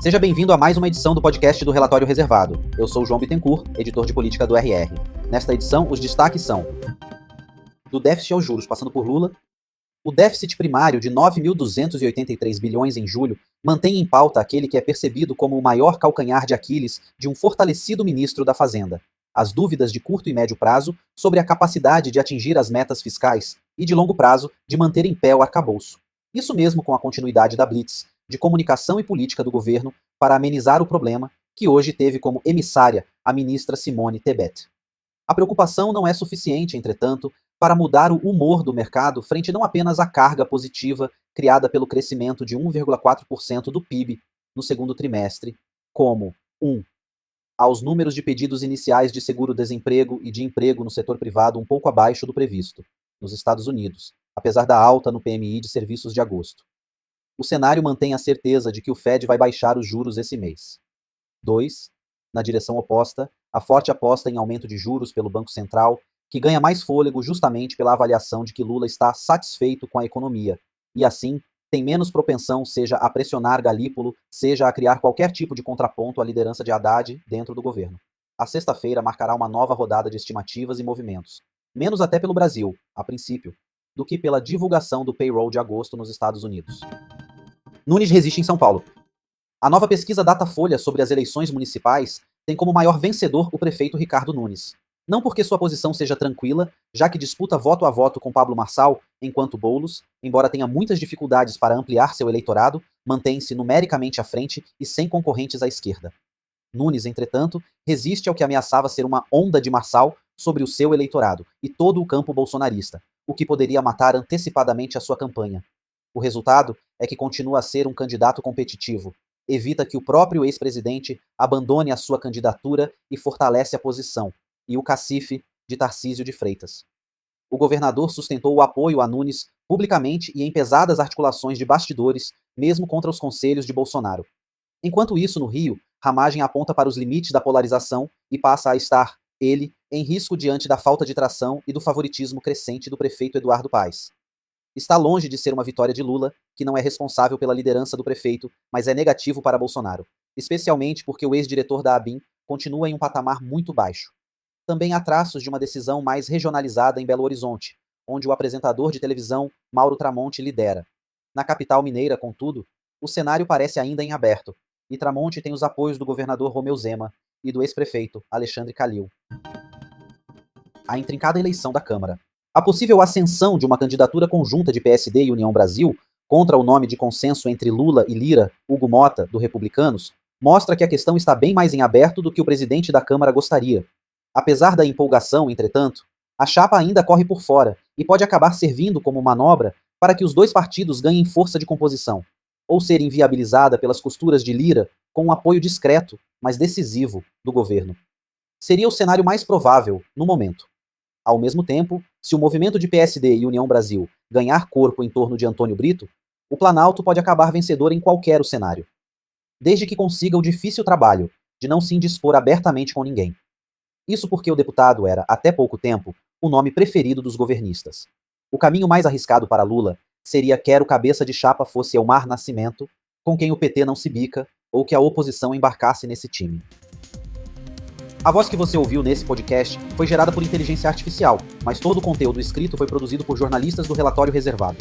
Seja bem-vindo a mais uma edição do podcast do Relatório Reservado. Eu sou o João Bittencourt, editor de política do RR. Nesta edição, os destaques são: do déficit aos juros, passando por Lula, o déficit primário de 9.283 bilhões em julho mantém em pauta aquele que é percebido como o maior calcanhar de Aquiles de um fortalecido ministro da Fazenda: as dúvidas de curto e médio prazo sobre a capacidade de atingir as metas fiscais e de longo prazo de manter em pé o arcabouço. Isso mesmo com a continuidade da Blitz, de comunicação e política do governo para amenizar o problema, que hoje teve como emissária a ministra Simone Tebet. A preocupação não é suficiente, entretanto, para mudar o humor do mercado frente não apenas à carga positiva criada pelo crescimento de 1,4% do PIB no segundo trimestre, como 1. Aos números de pedidos iniciais de seguro-desemprego e de emprego no setor privado um pouco abaixo do previsto, nos Estados Unidos, apesar da alta no PMI de serviços de agosto. O cenário mantém a certeza de que o Fed vai baixar os juros esse mês. 2. Na direção oposta, a forte aposta em aumento de juros pelo Banco Central, que ganha mais fôlego justamente pela avaliação de que Lula está satisfeito com a economia, e assim tem menos propensão seja a pressionar Galípolo, seja a criar qualquer tipo de contraponto à liderança de Haddad dentro do governo. A sexta-feira marcará uma nova rodada de estimativas e movimentos, menos até pelo Brasil, a princípio, do que pela divulgação do payroll de agosto nos Estados Unidos. Nunes resiste em São Paulo. A nova pesquisa Datafolha sobre as eleições municipais tem como maior vencedor o prefeito Ricardo Nunes. Não porque sua posição seja tranquila, já que disputa voto a voto com Pablo Marçal, enquanto Boulos, embora tenha muitas dificuldades para ampliar seu eleitorado, mantém-se numericamente à frente e sem concorrentes à esquerda. Nunes, entretanto, resiste ao que ameaçava ser uma onda de Marçal sobre o seu eleitorado e todo o campo bolsonarista, o que poderia matar antecipadamente a sua campanha. O resultado é que continua a ser um candidato competitivo, evita que o próprio ex-presidente abandone a sua candidatura e fortalece a posição, e o cacife de Tarcísio de Freitas. O governador sustentou o apoio a Nunes publicamente e em pesadas articulações de bastidores, mesmo contra os conselhos de Bolsonaro. Enquanto isso, no Rio, Ramagem aponta para os limites da polarização e passa a estar, ele, em risco diante da falta de tração e do favoritismo crescente do prefeito Eduardo Paes. Está longe de ser uma vitória de Lula, que não é responsável pela liderança do prefeito, mas é negativo para Bolsonaro, especialmente porque o ex-diretor da ABIN continua em um patamar muito baixo. Também há traços de uma decisão mais regionalizada em Belo Horizonte, onde o apresentador de televisão Mauro Tramonte lidera. Na capital mineira, contudo, o cenário parece ainda em aberto, e Tramonte tem os apoios do governador Romeu Zema e do ex-prefeito Alexandre Calil. A intrincada eleição da Câmara. A possível ascensão de uma candidatura conjunta de PSD e União Brasil, contra o nome de consenso entre Lula e Lira, Hugo Mota, do Republicanos, mostra que a questão está bem mais em aberto do que o presidente da Câmara gostaria. Apesar da empolgação, entretanto, a chapa ainda corre por fora e pode acabar servindo como manobra para que os dois partidos ganhem força de composição, ou ser inviabilizada pelas costuras de Lira com um apoio discreto, mas decisivo, do governo. Seria o cenário mais provável, no momento. Ao mesmo tempo, se o movimento de PSD e União Brasil ganhar corpo em torno de Antônio Brito, o Planalto pode acabar vencedor em qualquer o cenário, desde que consiga o difícil trabalho de não se indispor abertamente com ninguém. Isso porque o deputado era, até pouco tempo, o nome preferido dos governistas. O caminho mais arriscado para Lula seria quer o cabeça de chapa fosse Elmar Nascimento, com quem o PT não se bica, ou que a oposição embarcasse nesse time. A voz que você ouviu nesse podcast foi gerada por inteligência artificial, mas todo o conteúdo escrito foi produzido por jornalistas do Relatório Reservado.